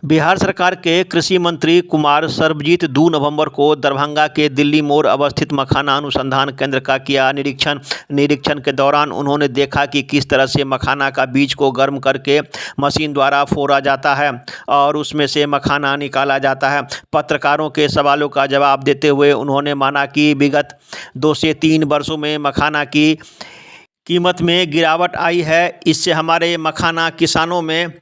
बिहार सरकार के कृषि मंत्री कुमार सर्वजीत 2 नवंबर को दरभंगा के दिल्ली मोड़ अवस्थित मखाना अनुसंधान केंद्र का किया निरीक्षण के दौरान उन्होंने देखा कि किस तरह से मखाना का बीज को गर्म करके मशीन द्वारा फोड़ा जाता है और उसमें से मखाना निकाला जाता है। पत्रकारों के सवालों का जवाब देते हुए उन्होंने माना कि विगत 2 से 3 वर्षों में मखाना की कीमत में गिरावट आई है। इससे हमारे मखाना किसानों में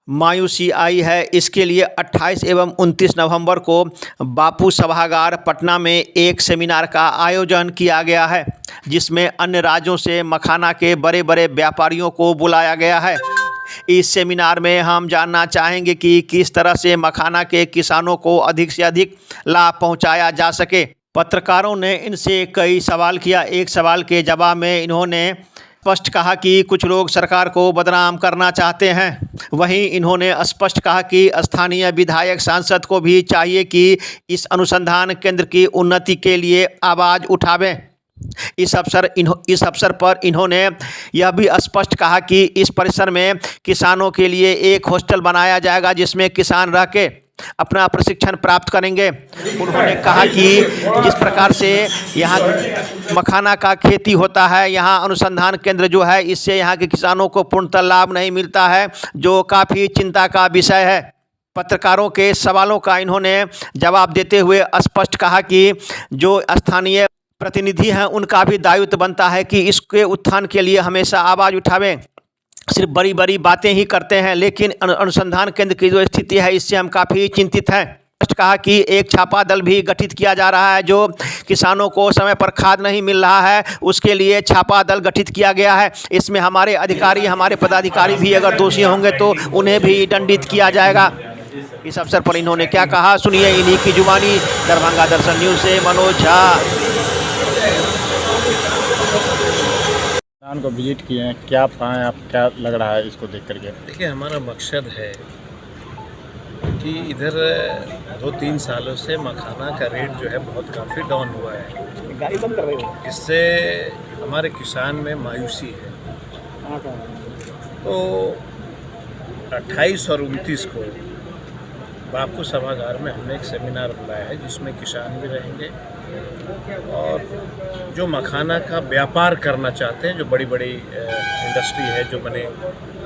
मायूसी आई है। इसके लिए 28 एवं 29 नवंबर को बापू सभागार पटना में एक सेमिनार का आयोजन किया गया है, जिसमें अन्य राज्यों से मखाना के बड़े बड़े व्यापारियों को बुलाया गया है। इस सेमिनार में हम जानना चाहेंगे कि किस तरह से मखाना के किसानों को अधिक से अधिक लाभ पहुंचाया जा सके। पत्रकारों ने इनसे कई सवाल किया। एक सवाल के जवाब में इन्होंने स्पष्ट कहा कि कुछ लोग सरकार को बदनाम करना चाहते हैं। वहीं इन्होंने स्पष्ट कहा कि स्थानीय विधायक सांसद को भी चाहिए कि इस अनुसंधान केंद्र की उन्नति के लिए आवाज़ उठावें। इस अवसर पर इन्होंने यह भी स्पष्ट कहा कि इस परिसर में किसानों के लिए एक हॉस्टल बनाया जाएगा, जिसमें किसान रह के अपना प्रशिक्षण प्राप्त करेंगे। उन्होंने कहा कि जिस प्रकार से यहाँ मखाना का खेती होता है, यहाँ अनुसंधान केंद्र जो है, इससे यहाँ के किसानों को पूर्णतः लाभ नहीं मिलता है, जो काफ़ी चिंता का विषय है। पत्रकारों के सवालों का इन्होंने जवाब देते हुए स्पष्ट कहा कि जो स्थानीय प्रतिनिधि हैं, उनका भी दायित्व बनता है कि इसके उत्थान के लिए हमेशा आवाज़ उठावें। सिर्फ बड़ी बड़ी बातें ही करते हैं, लेकिन अनुसंधान केंद्र की जो स्थिति है, इससे हम काफ़ी चिंतित हैं। कहा कि एक छापा दल भी गठित किया जा रहा है। जो किसानों को समय पर खाद नहीं मिल रहा है, उसके लिए छापा दल गठित किया गया है। इसमें हमारे अधिकारी, हमारे पदाधिकारी भी अगर दोषी होंगे तो उन्हें भी दंडित किया जाएगा। इस अवसर पर इन्होंने क्या कहा, सुनिए इन्हीं की जुबानी। दरभंगा दर्शन न्यूज़ से मनोज झा। को विजिट किए हैं, क्या पाएँ आप, क्या लग रहा है इसको देख करके? देखिए, हमारा मकसद है कि इधर 2-3 सालों से मखाना का रेट जो है बहुत काफ़ी डाउन हुआ है, जिससे हमारे किसान में मायूसी है। तो 28 और 29 को बापू सभागार में हमने एक सेमिनार बुलाया है, जिसमें किसान भी रहेंगे और जो मखाना का व्यापार करना चाहते हैं, जो बड़ी बड़ी इंडस्ट्री है, जो बने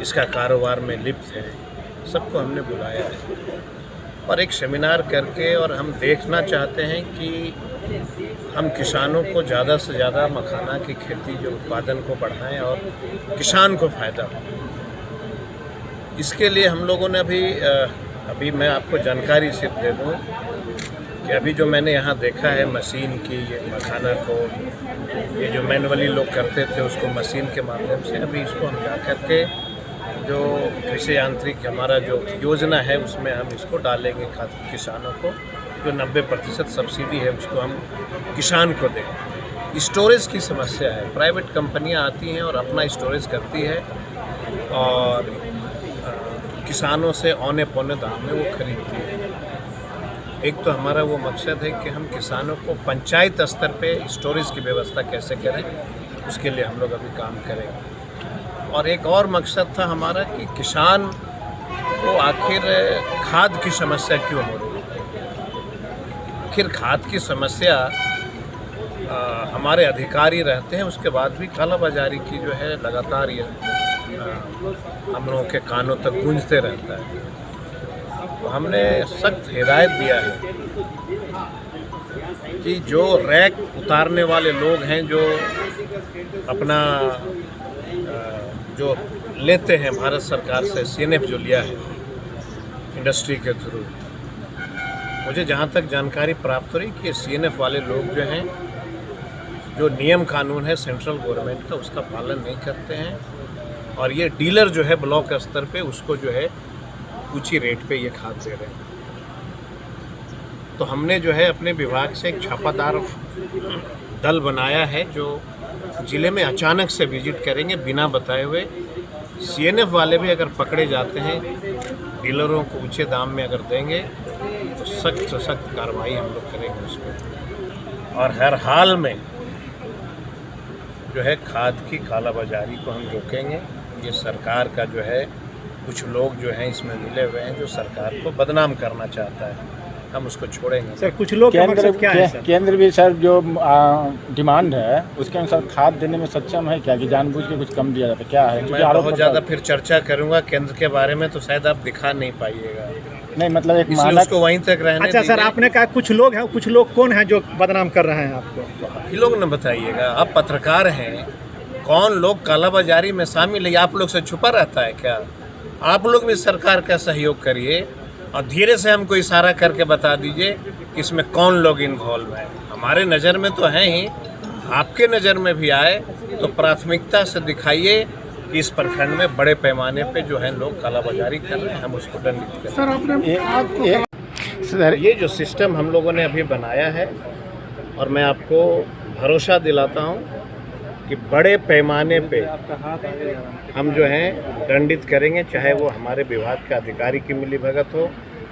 इसका कारोबार में लिप्त है, सबको हमने बुलाया है और एक सेमिनार करके, और हम देखना चाहते हैं कि हम किसानों को ज़्यादा से ज़्यादा मखाना की खेती, जो उत्पादन को बढ़ाएं और किसान को फ़ायदा हो। इसके लिए हम लोगों ने अभी मैं आपको जानकारी सिर्फ दे दूँ कि अभी जो मैंने यहाँ देखा है मशीन की, ये मखाना को ये जो मैनुअली लोग करते थे, उसको मशीन के माध्यम से अभी इसको हम जा कर के जो कृषि यांत्रिक हमारा जो योजना है, उसमें हम इसको डालेंगे किसानों को। जो 90% सब्सिडी है, उसको हम किसान को दें। स्टोरेज की समस्या है, प्राइवेट कंपनियां आती हैं और अपना स्टोरेज करती है और किसानों से औने पौने दाम में वो खरीदती है। एक तो हमारा वो मकसद है कि हम किसानों को पंचायत स्तर पे स्टोरेज की व्यवस्था कैसे करें, उसके लिए हम लोग अभी काम करेंगे। और एक और मकसद था हमारा कि किसान को आखिर खाद की समस्या क्यों हो रही है। आखिर खाद की समस्या हमारे अधिकारी रहते हैं, उसके बाद भी कालाबाजारी की जो है लगातार ये हम लोगों के कानों तक गूंजते रहता है। तो हमने सख्त हिदायत दिया है कि जो रैक उतारने वाले लोग हैं, जो अपना जो लेते हैं भारत सरकार से CNF जो लिया है इंडस्ट्री के थ्रू, मुझे जहाँ तक जानकारी प्राप्त हो रही कि CNF वाले लोग जो हैं, जो नियम कानून है सेंट्रल गवर्नमेंट का, उसका पालन नहीं करते हैं और ये डीलर जो है ब्लॉक स्तर पे उसको जो है ऊंची रेट पे ये खाद दे रहे हैं। तो हमने जो है अपने विभाग से एक छापादार दल बनाया है, जो ज़िले में अचानक से विजिट करेंगे बिना बताए हुए। CNF वाले भी अगर पकड़े जाते हैं, डीलरों को ऊंचे दाम में अगर देंगे, तो सख्त से सख्त कार्रवाई हम लोग करेंगे उस पर। और हर हाल में जो है खाद की कालाबाजारी को हम रोकेंगे। ये सरकार का जो है कुछ लोग जो हैं इसमें मिले हुए हैं जो सरकार को बदनाम करना चाहता है, हम उसको छोड़ेंगे। सर कुछ लोग का मकसद क्या है सर? केंद्र भी सर जो डिमांड है उसके अनुसार खाद देने में सक्षम है क्या, कि जानबूझ के कुछ कम दिया जाता है, क्या है? क्योंकि मैं आरोप बहुत ज़्यादा फिर चर्चा करूंगा केंद्र के बारे में, तो शायद आप दिखा नहीं पाइएगा, नहीं मतलब एक इसलिए मानक उसको वहीं तक रहने अच्छा सर, दीजिए। आपने कहा कुछ लोग हैं, कुछ लोग कौन हैं जो बदनाम कर रहे हैं आपको? तो आप ही लोग न बताइएगा, आप पत्रकार हैं, कौन लोग कालाबाजारी में शामिल है, आप लोग से छुपा रहता है क्या? आप लोग भी सरकार का सहयोग करिए और धीरे से हमको इशारा करके बता दीजिए कि इसमें कौन लोग इन्वॉल्व हैं। हमारे नज़र में तो हैं ही, आपके नज़र में भी आए तो प्राथमिकता से दिखाइए कि इस प्रखंड में बड़े पैमाने पे जो है लोग कालाबाजारी कर रहे हैं, हम उसको दंडित करें। सर ये जो सिस्टम हम लोगों ने अभी बनाया है, और मैं आपको भरोसा दिलाता हूँ कि बड़े पैमाने पे हम जो हैं दंडित करेंगे, चाहे वो हमारे विभाग के अधिकारी की मिलीभगत हो,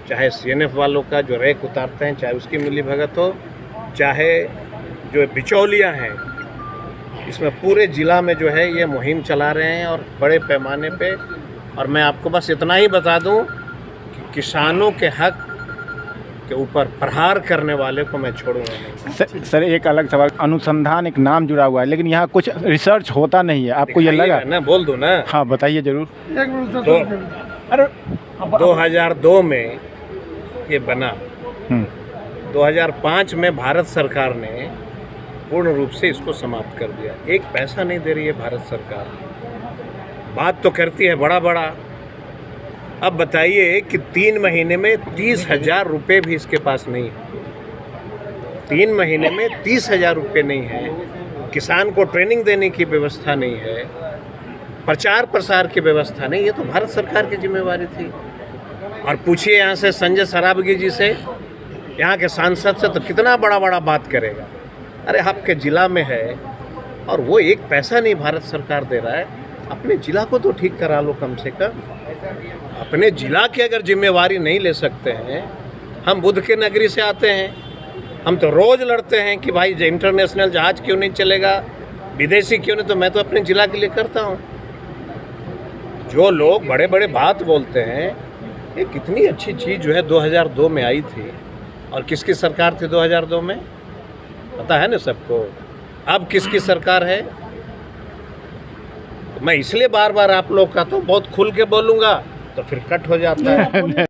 चाहे सीएनएफ वालों का जो रैक उतारते हैं चाहे उसकी मिलीभगत हो, चाहे जो बिचौलिया हैं, इसमें पूरे ज़िला में जो है ये मुहिम चला रहे हैं और बड़े पैमाने पे। और मैं आपको बस इतना ही बता दूं कि किसानों के हक के ऊपर प्रहार करने वाले को मैं छोड़ूंगा नहीं। सर एक अलग सवाल, अनुसंधान एक नाम जुड़ा हुआ है लेकिन यहाँ कुछ रिसर्च होता नहीं है, आपको ये लगा? ना बोल दूं ना, हाँ बताइए जरूर। अरे 2002 में ये बना, 2005 में भारत सरकार ने पूर्ण रूप से इसको समाप्त कर दिया। एक पैसा नहीं दे रही है भारत सरकार, बात तो करती है बड़ा बड़ा। अब बताइए कि 3 महीने में 30,000 रुपये भी इसके पास नहीं है। 3 महीने में 30,000 रुपये नहीं है, किसान को ट्रेनिंग देने की व्यवस्था नहीं है, प्रचार प्रसार की व्यवस्था नहीं, ये तो भारत सरकार की जिम्मेवारी थी। और पूछिए यहाँ से संजय सरावगी जी से, यहाँ के सांसद से, तो कितना बड़ा बड़ा बात करेगा। अरे आपके ज़िला में है और वो एक पैसा नहीं भारत सरकार दे रहा है, अपने ज़िला को तो ठीक करा लो कम से कम। अपने ज़िला की अगर जिम्मेवारी नहीं ले सकते हैं, हम बुद्ध के नगरी से आते हैं, हम तो रोज़ लड़ते हैं कि भाई इंटरनेशनल जहाज़ क्यों नहीं चलेगा, विदेशी क्यों नहीं, तो मैं तो अपने ज़िला के लिए करता हूँ। जो लोग बड़े बड़े बात बोलते हैं, ये कितनी अच्छी चीज़ जो है 2002 में आई थी, और किसकी सरकार थी 2002 में, पता है ना सबको। अब किसकी सरकार है? तो मैं इसलिए बार बार आप लोग का तो बहुत खुल के बोलूँगा तो फिर कट हो जाता है।